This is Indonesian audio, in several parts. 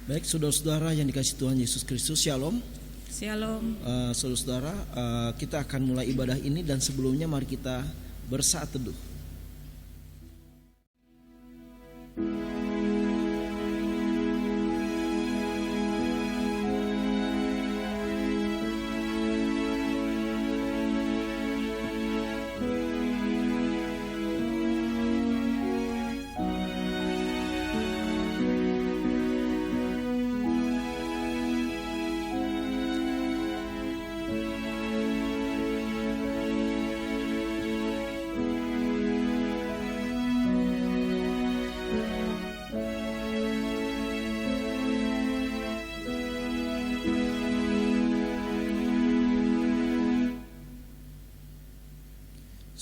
Baik, saudara-saudara yang dikasihi Tuhan Yesus Kristus, Shalom. Shalom. Saudara-saudara, kita akan mulai ibadah ini, dan sebelumnya mari kita bersaat teduh.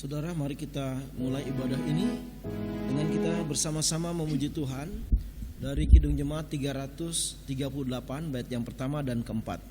Saudara, mari kita mulai ibadah ini dengan kita bersama-sama memuji Tuhan dari Kidung Jemaat 338 bait yang pertama dan keempat.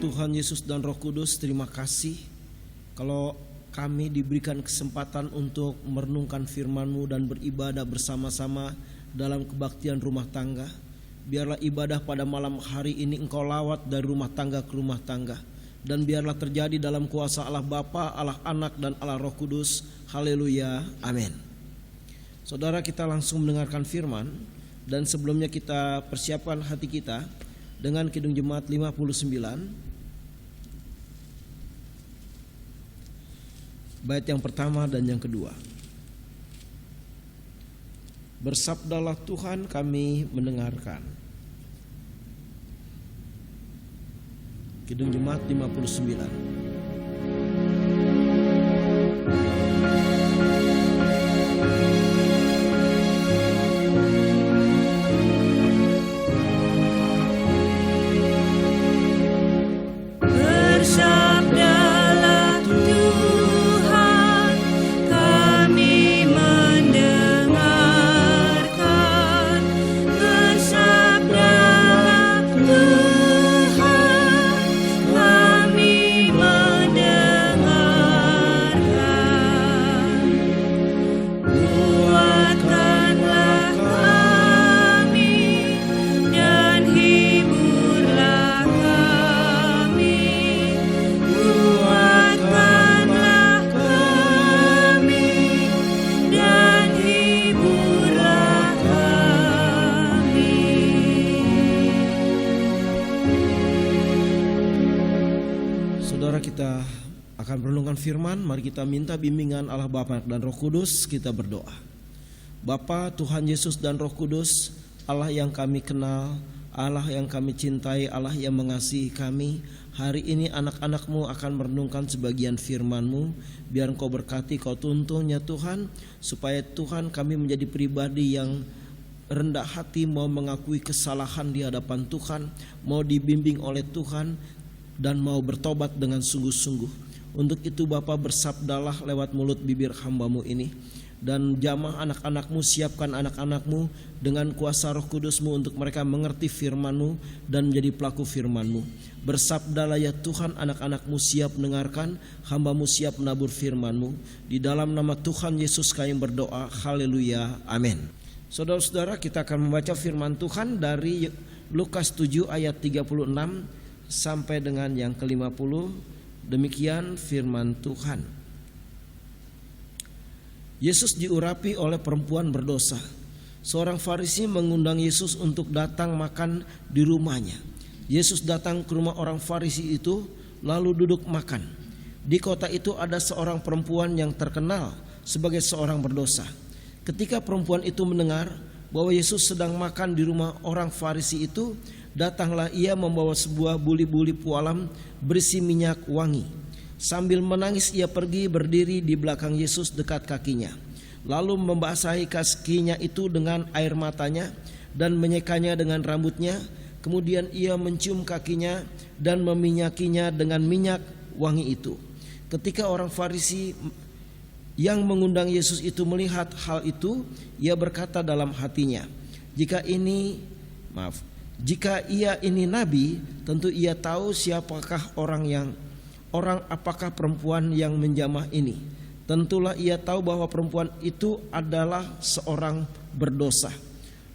Tuhan Yesus dan Roh Kudus, terima kasih kalau kami diberikan kesempatan untuk merenungkan firman-Mu dan beribadah bersama-sama dalam kebaktian rumah tangga. Biarlah ibadah pada malam hari ini Engkau lawat dari rumah tangga ke rumah tangga, dan biarlah terjadi dalam kuasa Allah Bapa, Allah Anak, dan Allah Roh Kudus. Haleluya, amin. Saudara, kita langsung mendengarkan firman, dan sebelumnya kita persiapkan hati kita dengan Kidung Jemaat 59 bait yang pertama dan yang kedua. Bersabdalah Tuhan, kami mendengarkan. Kidung Jemaat 59. Kita akan merenungkan firman. Mari kita minta bimbingan Allah Bapa dan Roh Kudus. Kita berdoa. Bapa, Tuhan Yesus dan Roh Kudus, Allah yang kami kenal, Allah yang kami cintai, Allah yang mengasihi kami, hari ini anak-anak-Mu akan merenungkan sebagian firman-Mu. Biar Engkau berkati, Kau tuntun ya Tuhan, supaya Tuhan kami menjadi pribadi yang rendah hati, mau mengakui kesalahan di hadapan Tuhan, mau dibimbing oleh Tuhan, dan mau bertobat dengan sungguh-sungguh. Untuk itu Bapa, bersabdalah lewat mulut bibir hamba-Mu ini. Dan jamah anak-anakmu, siapkan anak-anakmu dengan kuasa Roh Kudus-Mu untuk mereka mengerti firman-Mu dan menjadi pelaku firman-Mu. Bersabdalah ya Tuhan, anak-anakmu siap mendengarkan, hamba-Mu siap menabur firman-Mu. Di dalam nama Tuhan Yesus kami berdoa, haleluya, amin. Saudara-saudara, kita akan membaca firman Tuhan dari Lukas 7 ayat 36 sampai dengan yang ke-50. Demikian firman Tuhan. Yesus diurapi oleh perempuan berdosa. Seorang Farisi mengundang Yesus untuk datang makan di rumahnya. Yesus datang ke rumah orang Farisi itu lalu duduk makan. Di kota itu ada seorang perempuan yang terkenal sebagai seorang berdosa. Ketika perempuan itu mendengar bahwa Yesus sedang makan di rumah orang Farisi itu, datanglah ia membawa sebuah buli-buli pualam berisi minyak wangi. Sambil menangis ia pergi berdiri di belakang Yesus dekat kakinya. Lalu membasahi kakinya itu dengan air matanya dan menyekanya dengan rambutnya. Kemudian ia mencium kakinya dan meminyakinya dengan minyak wangi itu. Ketika orang Farisi yang mengundang Yesus itu melihat hal itu, ia berkata dalam hatinya, jika ia ini nabi, tentu ia tahu siapakah apakah perempuan yang menjamah ini. Tentulah ia tahu bahwa perempuan itu adalah seorang berdosa.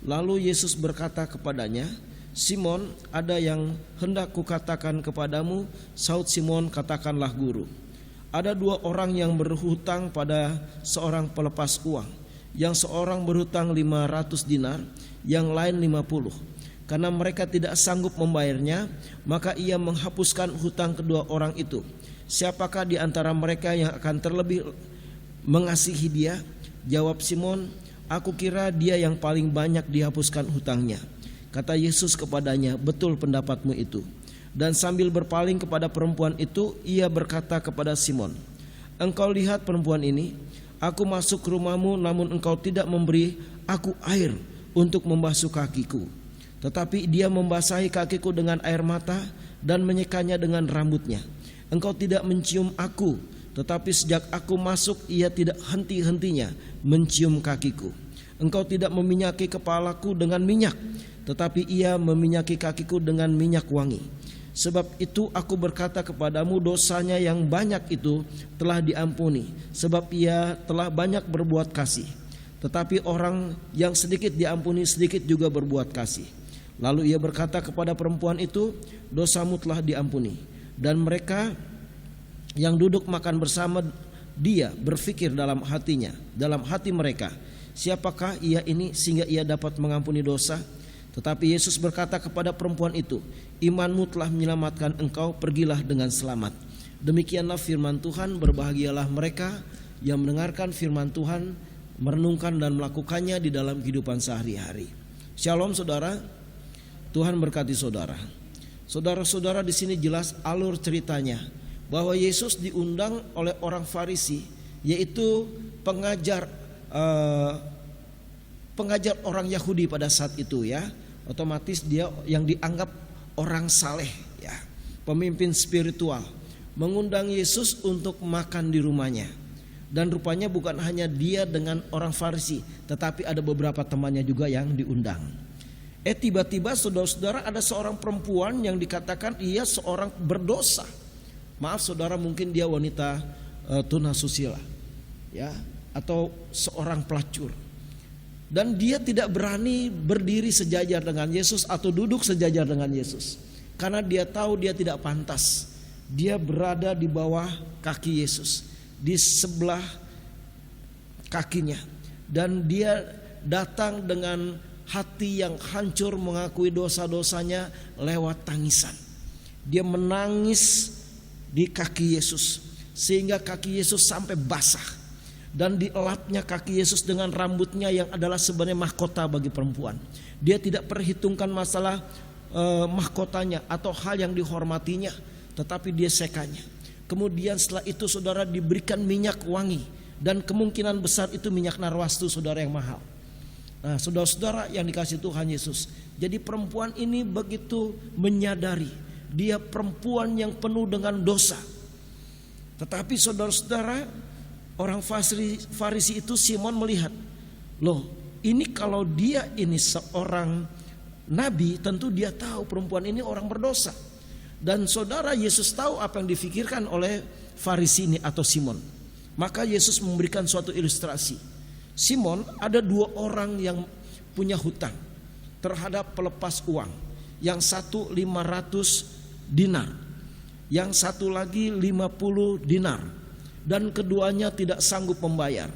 Lalu Yesus berkata kepadanya, Simon, ada yang hendak kukatakan kepadamu. Saud Simon, katakanlah guru. Ada dua orang yang berhutang pada seorang pelepas uang. Yang seorang berhutang 500 dinar, yang lain 50. Karena mereka tidak sanggup membayarnya, maka ia menghapuskan hutang kedua orang itu. Siapakah di antara mereka yang akan terlebih mengasihi dia? Jawab Simon, aku kira dia yang paling banyak dihapuskan hutangnya. Kata Yesus kepadanya, betul pendapatmu itu. Dan sambil berpaling kepada perempuan itu, ia berkata kepada Simon, engkau lihat perempuan ini, aku masuk ke rumahmu namun engkau tidak memberi aku air untuk membasuh kakiku. Tetapi dia membasahi kakiku dengan air mata dan menyekanya dengan rambutnya. Engkau tidak mencium aku, tetapi sejak aku masuk ia tidak henti-hentinya mencium kakiku. Engkau tidak meminyaki kepalaku dengan minyak, tetapi ia meminyaki kakiku dengan minyak wangi. Sebab itu aku berkata kepadamu, dosanya yang banyak itu telah diampuni, sebab ia telah banyak berbuat kasih. Tetapi orang yang sedikit diampuni, sedikit juga berbuat kasih. Lalu ia berkata kepada perempuan itu, dosamu telah diampuni. Dan mereka yang duduk makan bersama dia berpikir dalam hati mereka, siapakah ia ini sehingga ia dapat mengampuni dosa? Tetapi Yesus berkata kepada perempuan itu, imanmu telah menyelamatkan engkau, pergilah dengan selamat. Demikianlah firman Tuhan. Berbahagialah mereka yang mendengarkan firman Tuhan, merenungkan dan melakukannya di dalam kehidupan sehari-hari. Shalom saudara. Tuhan berkati saudara. Saudara-saudara, di sini jelas alur ceritanya bahwa Yesus diundang oleh orang Farisi, yaitu pengajar orang Yahudi pada saat itu ya. Otomatis dia yang dianggap orang saleh ya, pemimpin spiritual, mengundang Yesus untuk makan di rumahnya. Dan rupanya bukan hanya dia dengan orang Farisi, tetapi ada beberapa temannya juga yang diundang. Tiba-tiba saudara-saudara ada seorang perempuan yang dikatakan ia seorang berdosa. Maaf saudara, mungkin dia wanita tunasusila ya, atau seorang pelacur. Dan dia tidak berani berdiri sejajar dengan Yesus atau duduk sejajar dengan Yesus, karena dia tahu dia tidak pantas. Dia berada di bawah kaki Yesus, di sebelah kakinya. Dan dia datang dengan hati yang hancur, mengakui dosa-dosanya lewat tangisan. Dia menangis di kaki Yesus sehingga kaki Yesus sampai basah. Dan dielapnya kaki Yesus dengan rambutnya yang adalah sebenarnya mahkota bagi perempuan. Dia tidak perhitungkan masalah mahkotanya atau hal yang dihormatinya, tetapi dia sekanya. Kemudian setelah itu saudara diberikan minyak wangi, dan kemungkinan besar itu minyak narwastu saudara yang mahal. Nah saudara-saudara yang dikasihi Tuhan Yesus, jadi perempuan ini begitu menyadari dia perempuan yang penuh dengan dosa. Tetapi saudara-saudara, orang Farisi itu, Simon melihat, loh ini kalau dia ini seorang nabi, tentu dia tahu perempuan ini orang berdosa. Dan saudara, Yesus tahu apa yang difikirkan oleh Farisi ini atau Simon. Maka Yesus memberikan suatu ilustrasi. Simon, ada 2 orang yang punya hutang terhadap pelepas uang. Yang satu 500 dinar, yang satu lagi 50 dinar, dan keduanya tidak sanggup membayar.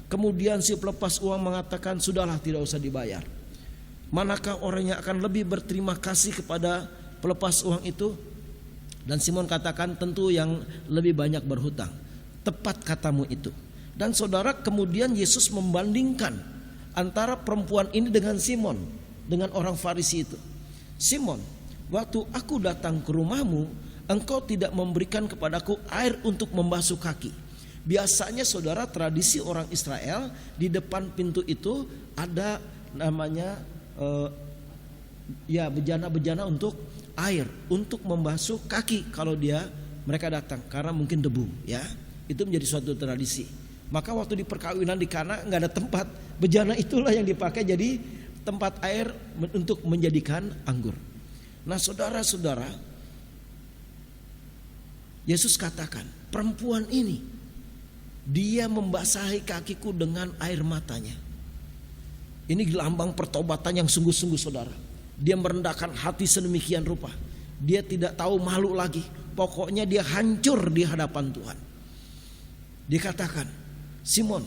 Kemudian si pelepas uang mengatakan, sudahlah, tidak usah dibayar. Manakah orang yang akan lebih berterima kasih kepada pelepas uang itu? Dan Simon katakan, tentu yang lebih banyak berhutang. Tepat katamu itu. Dan saudara, kemudian Yesus membandingkan antara perempuan ini dengan Simon, dengan orang Farisi itu. Simon, waktu aku datang ke rumahmu, engkau tidak memberikan kepadaku air untuk membasuh kaki. Biasanya saudara, tradisi orang Israel, di depan pintu itu ada namanya bejana-bejana untuk air, untuk membasuh kaki kalau mereka datang, karena mungkin debu, ya. Itu menjadi suatu tradisi. Maka waktu di perkawinan di Kana nggak ada tempat, bejana itulah yang dipakai jadi tempat air untuk menjadikan anggur. Nah saudara-saudara, Yesus katakan, perempuan ini dia membasahi kakiku dengan air matanya. Ini lambang pertobatan yang sungguh-sungguh, saudara. Dia merendahkan hati sedemikian rupa. Dia tidak tahu malu lagi. Pokoknya dia hancur di hadapan Tuhan. Dikatakan, Simon,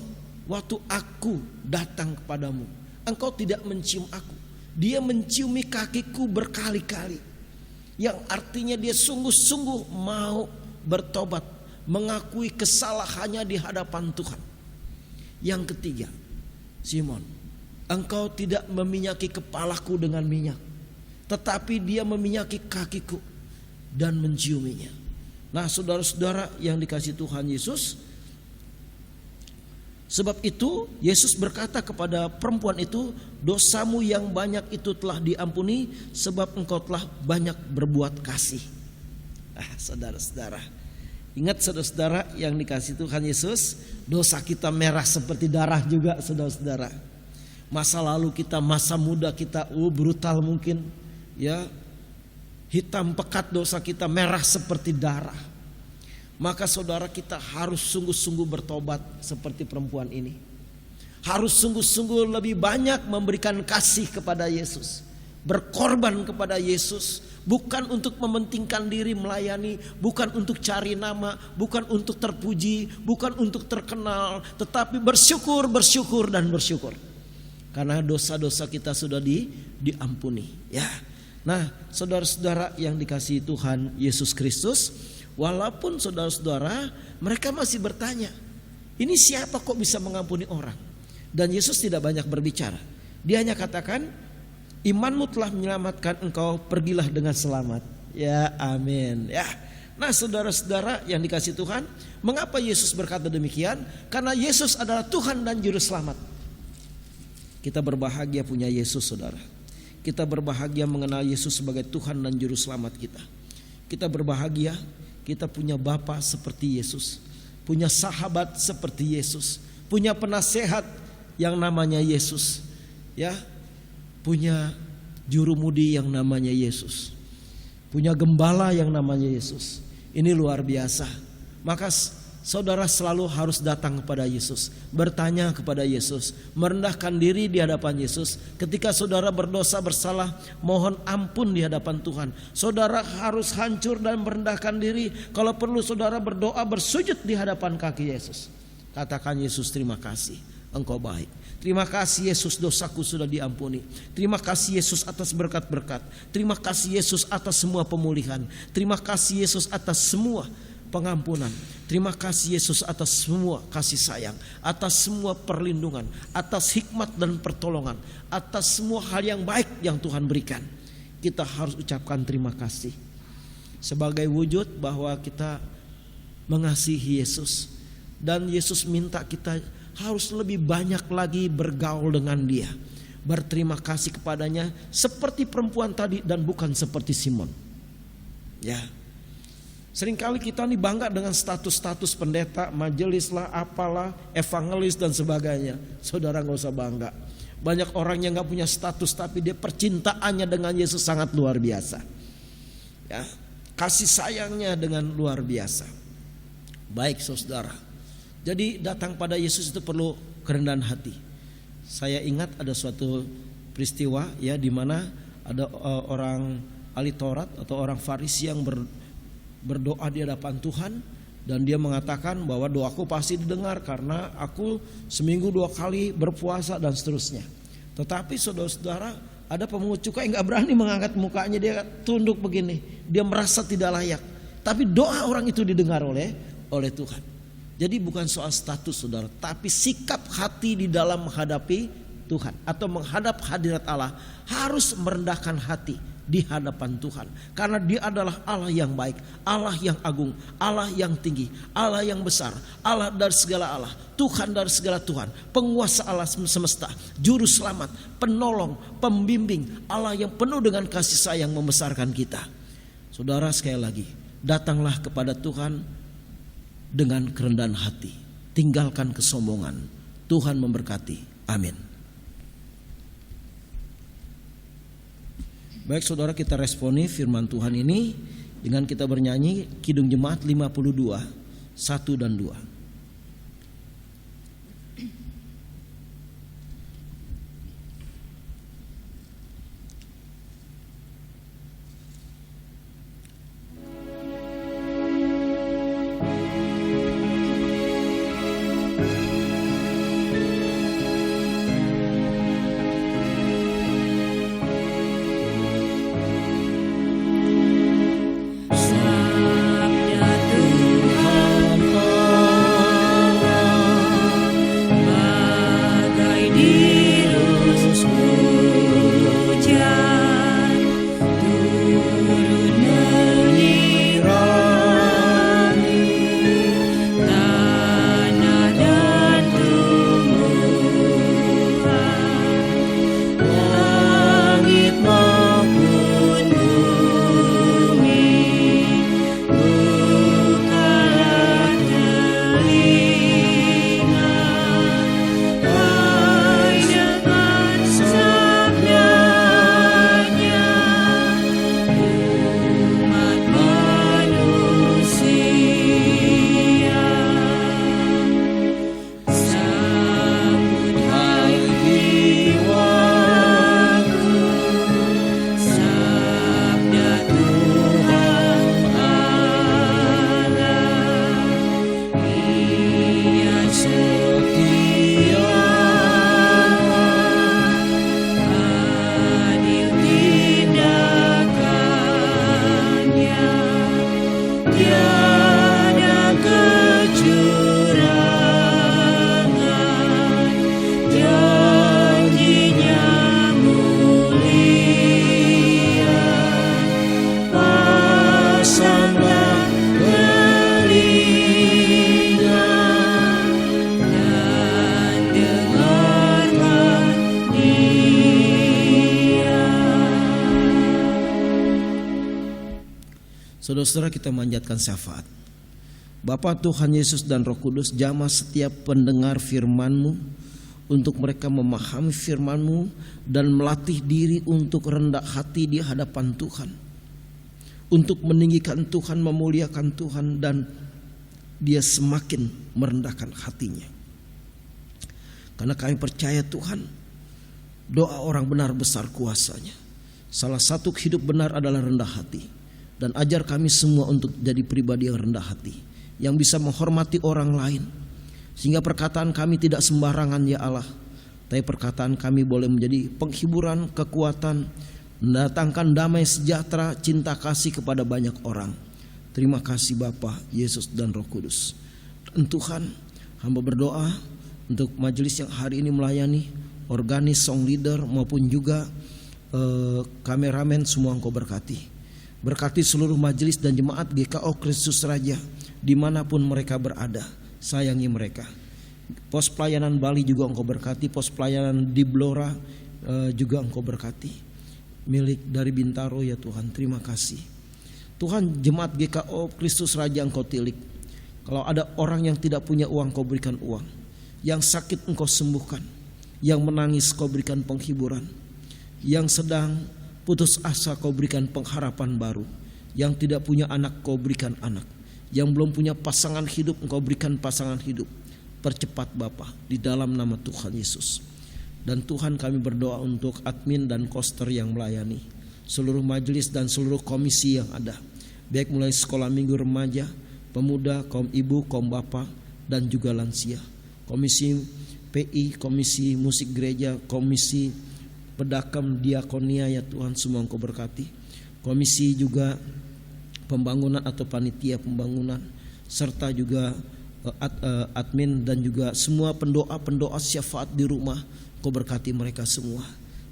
waktu aku datang kepadamu, engkau tidak mencium aku. Dia menciumi kakiku berkali-kali. Yang artinya dia sungguh-sungguh mau bertobat, mengakui kesalahannya di hadapan Tuhan. Yang ketiga, Simon, engkau tidak meminyaki kepalaku dengan minyak, tetapi dia meminyaki kakiku dan menciuminya. Nah saudara-saudara yang dikasihi Tuhan Yesus, sebab itu Yesus berkata kepada perempuan itu, dosamu yang banyak itu telah diampuni, sebab engkau telah banyak berbuat kasih. Saudara-saudara, ingat saudara-saudara yang dikasihi Tuhan Yesus, dosa kita merah seperti darah juga, saudara-saudara. Masa lalu kita, masa muda kita, brutal mungkin, ya, hitam pekat dosa kita, merah seperti darah. Maka saudara, kita harus sungguh-sungguh bertobat seperti perempuan ini. Harus sungguh-sungguh lebih banyak memberikan kasih kepada Yesus, berkorban kepada Yesus. Bukan untuk mementingkan diri melayani, bukan untuk cari nama, bukan untuk terpuji, bukan untuk terkenal, tetapi bersyukur, bersyukur, dan bersyukur. Karena dosa-dosa kita sudah diampuni, ya. Nah saudara-saudara yang dikasihi Tuhan Yesus Kristus, walaupun saudara-saudara mereka masih bertanya, ini siapa kok bisa mengampuni orang? Dan Yesus tidak banyak berbicara. Dia hanya katakan, imanmu telah menyelamatkan engkau, pergilah dengan selamat. Ya, amin. Ya. Nah saudara-saudara yang dikasihi Tuhan, mengapa Yesus berkata demikian? Karena Yesus adalah Tuhan dan Juru Selamat. Kita berbahagia punya Yesus, saudara. Kita berbahagia mengenal Yesus sebagai Tuhan dan Juru Selamat kita. Kita berbahagia kita punya Bapa seperti Yesus, punya sahabat seperti Yesus, punya penasehat yang namanya Yesus, ya, punya jurumudi yang namanya Yesus, punya gembala yang namanya Yesus. Ini luar biasa. Maka saudara selalu harus datang kepada Yesus, bertanya kepada Yesus, merendahkan diri di hadapan Yesus. Ketika saudara berdosa bersalah, mohon ampun di hadapan Tuhan. Saudara harus hancur dan merendahkan diri. Kalau perlu saudara berdoa, bersujud di hadapan kaki Yesus. Katakan, Yesus terima kasih, engkau baik. Terima kasih Yesus, dosaku sudah diampuni. Terima kasih Yesus atas berkat-berkat. Terima kasih Yesus atas semua pemulihan. Terima kasih Yesus atas semua pengampunan. Terima kasih Yesus atas semua kasih sayang, atas semua perlindungan, atas hikmat dan pertolongan, atas semua hal yang baik yang Tuhan berikan. Kita harus ucapkan terima kasih sebagai wujud bahwa kita mengasihi Yesus, dan Yesus minta kita harus lebih banyak lagi bergaul dengan Dia, berterima kasih kepadanya seperti perempuan tadi dan bukan seperti Simon. Ya. Seringkali kita nih bangga dengan status-status pendeta, majelis lah, apalah, evangelis dan sebagainya. Saudara gak usah bangga. Banyak orang yang gak punya status tapi dia percintaannya dengan Yesus sangat luar biasa. Ya, kasih sayangnya dengan luar biasa. Baik saudara. Jadi datang pada Yesus itu perlu kerendahan hati. Saya ingat ada suatu peristiwa ya di mana ada orang ahli Taurat atau orang Farisi yang berdoa di hadapan Tuhan, dan dia mengatakan bahwa doaku pasti didengar karena aku seminggu 2 kali berpuasa dan seterusnya. Tetapi saudara-saudara, ada pemungut cukai yang gak berani mengangkat mukanya, dia tunduk begini, dia merasa tidak layak. Tapi doa orang itu didengar oleh Tuhan. Jadi bukan soal status saudara, tapi sikap hati di dalam menghadapi Tuhan atau menghadap hadirat Allah harus merendahkan hati di hadapan Tuhan, karena Dia adalah Allah yang baik, Allah yang agung, Allah yang tinggi, Allah yang besar, Allah dari segala Allah, Tuhan dari segala Tuhan, penguasa alam semesta, juru selamat, penolong, pembimbing, Allah yang penuh dengan kasih sayang membesarkan kita. Saudara, sekali lagi, datanglah kepada Tuhan dengan kerendahan hati, tinggalkan kesombongan. Tuhan memberkati. Amin. Baik saudara, kita responi firman Tuhan ini dengan kita bernyanyi Kidung Jemaat 52, 1 dan 2. Saudara-saudara, kita manjatkan syafaat. Bapa Tuhan Yesus dan Roh Kudus, jamah setiap pendengar firman-Mu untuk mereka memahami firman-Mu dan melatih diri untuk rendah hati di hadapan Tuhan, untuk meninggikan Tuhan, memuliakan Tuhan, dan dia semakin merendahkan hatinya. Karena kami percaya Tuhan, doa orang benar besar kuasanya. Salah satu hidup benar adalah rendah hati. Dan ajar kami semua untuk jadi pribadi yang rendah hati, yang bisa menghormati orang lain, sehingga perkataan kami tidak sembarangan ya Allah, tapi perkataan kami boleh menjadi penghiburan, kekuatan, mendatangkan damai sejahtera, cinta kasih kepada banyak orang. Terima kasih Bapa, Yesus dan Roh Kudus. Dan Tuhan, hamba berdoa untuk majelis yang hari ini melayani, organis, song leader maupun juga kameramen, semua Engkau berkati. Berkati seluruh majelis dan jemaat GKO Kristus Raja dimanapun mereka berada. Sayangi mereka. Pos pelayanan Bali juga Engkau berkati. Pos pelayanan di Blora juga Engkau berkati. Milik dari Bintaro ya Tuhan, terima kasih. Tuhan, jemaat GKO Kristus Raja Engkau tilik. Kalau ada orang yang tidak punya uang, Kau berikan uang. Yang sakit Engkau sembuhkan. Yang menangis Kau berikan penghiburan. Yang sedang putus asa Kau berikan pengharapan baru. Yang tidak punya anak Kau berikan anak. Yang belum punya pasangan hidup Engkau berikan pasangan hidup. Percepat Bapa, di dalam nama Tuhan Yesus. Dan Tuhan, kami berdoa untuk admin dan koster yang melayani, seluruh majelis dan seluruh komisi yang ada, baik mulai sekolah minggu remaja, pemuda, kaum ibu, kaum bapak, dan juga lansia. Komisi PI, komisi musik gereja, komisi pedakam, diakonia, ya Tuhan, semua Engkau berkati. Komisi juga pembangunan atau panitia pembangunan, serta juga admin dan juga semua pendoa syafaat di rumah, Kau berkati mereka semua.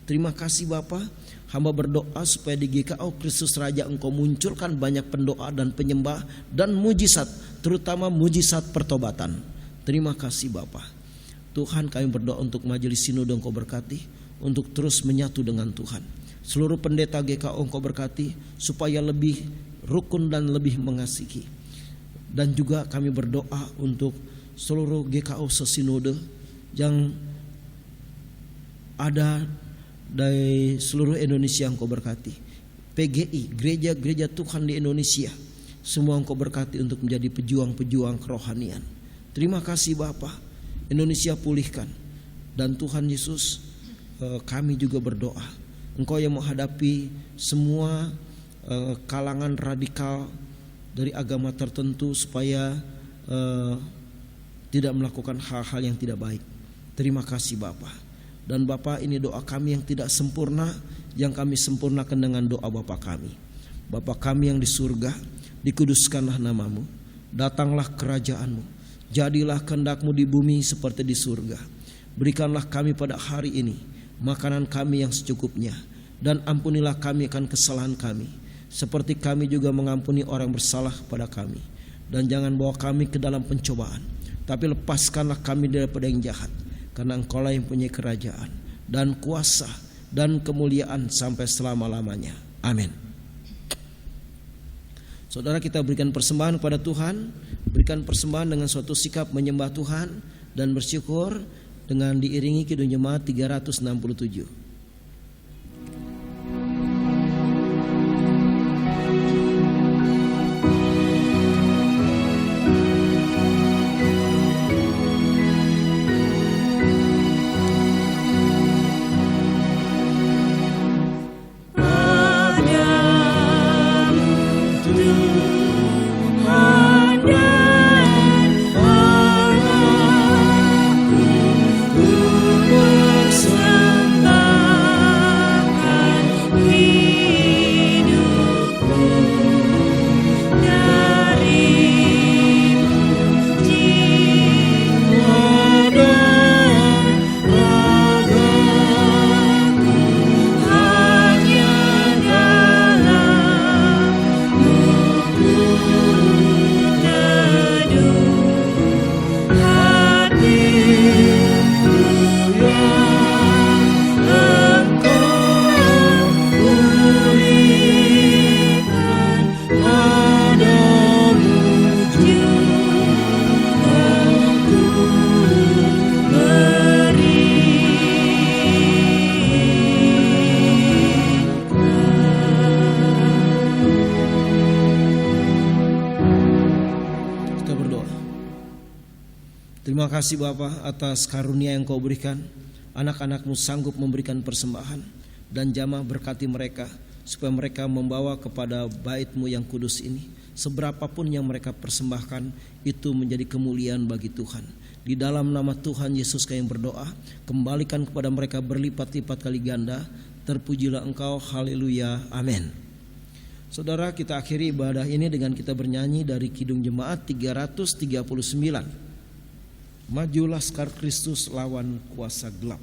Terima kasih Bapa. Hamba berdoa supaya di GKO Kristus Raja Engkau munculkan banyak pendoa dan penyembah dan mujizat, terutama mujizat pertobatan. Terima kasih Bapa. Tuhan, kami berdoa untuk majelis sinode Engkau berkati, untuk terus menyatu dengan Tuhan. Seluruh pendeta GKO Engkau berkati supaya lebih rukun dan lebih mengasihi. Dan juga kami berdoa untuk seluruh GKO sesinode yang ada dari seluruh Indonesia Engkau berkati. PGI, gereja-gereja Tuhan di Indonesia, semua Engkau berkati untuk menjadi pejuang-pejuang kerohanian. Terima kasih Bapa. Indonesia pulihkan. Dan Tuhan Yesus, kami juga berdoa, Engkau yang menghadapi semua kalangan radikal dari agama tertentu supaya tidak melakukan hal-hal yang tidak baik. Terima kasih Bapa. Dan Bapa, ini doa kami yang tidak sempurna, yang kami sempurnakan dengan doa Bapa kami. Bapa kami yang di surga, dikuduskanlah namamu, datanglah kerajaanmu, jadilah kehendak-Mu di bumi seperti di surga. Berikanlah kami pada hari ini makanan kami yang secukupnya, dan ampunilah kami akan kesalahan kami, seperti kami juga mengampuni orang bersalah kepada kami. Dan jangan bawa kami ke dalam pencobaan, tapi lepaskanlah kami daripada yang jahat. Karena Engkaulah yang punya kerajaan dan kuasa dan kemuliaan sampai selama-lamanya. Amin. Saudara, kita berikan persembahan kepada Tuhan. Berikan persembahan dengan suatu sikap menyembah Tuhan dan bersyukur dengan diiringi Kidung Jemaat 367. Terima kasih Bapa atas karunia yang Kau berikan. Anak-anak-Mu sanggup memberikan persembahan, dan jamah berkati mereka supaya mereka membawa kepada bait-Mu yang kudus ini. Seberapapun yang mereka persembahkan, itu menjadi kemuliaan bagi Tuhan. Di dalam nama Tuhan Yesus kami berdoa, kembalikan kepada mereka berlipat-lipat kali ganda. Terpujilah Engkau, haleluya, amin. Saudara, kita akhiri ibadah ini dengan kita bernyanyi dari Kidung Jemaat 339. Maju laskar Kristus lawan kuasa gelap.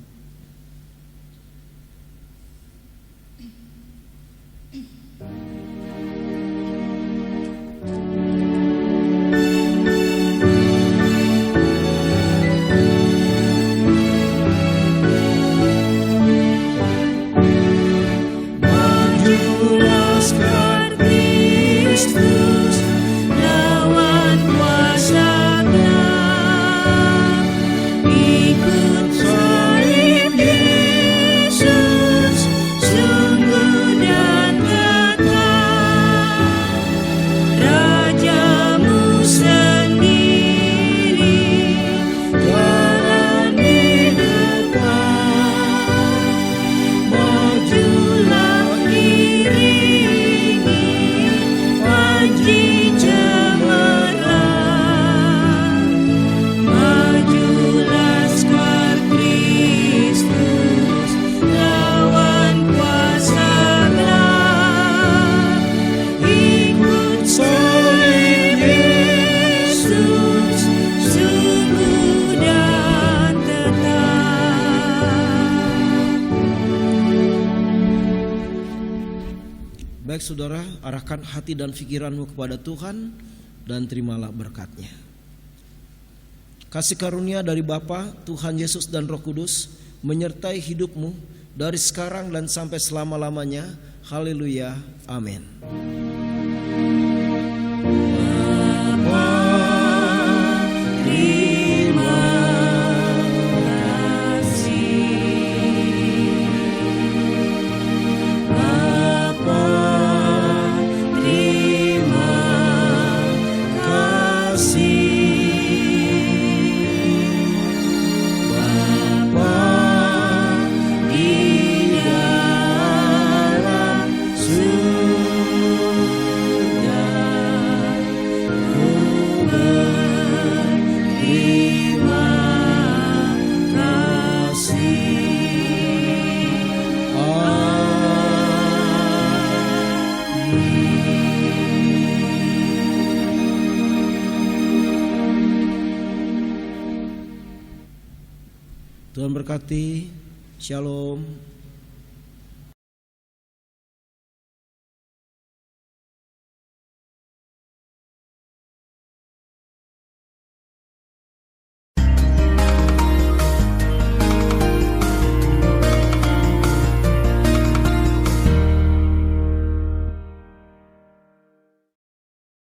Maju laskar Kristus saudara, arahkan hati dan pikiranmu kepada Tuhan dan terimalah berkat-Nya. Kasih karunia dari Bapa, Tuhan Yesus dan Roh Kudus menyertai hidupmu dari sekarang dan sampai selama-lamanya. Haleluya. Amin. Tuhan berkati. Shalom.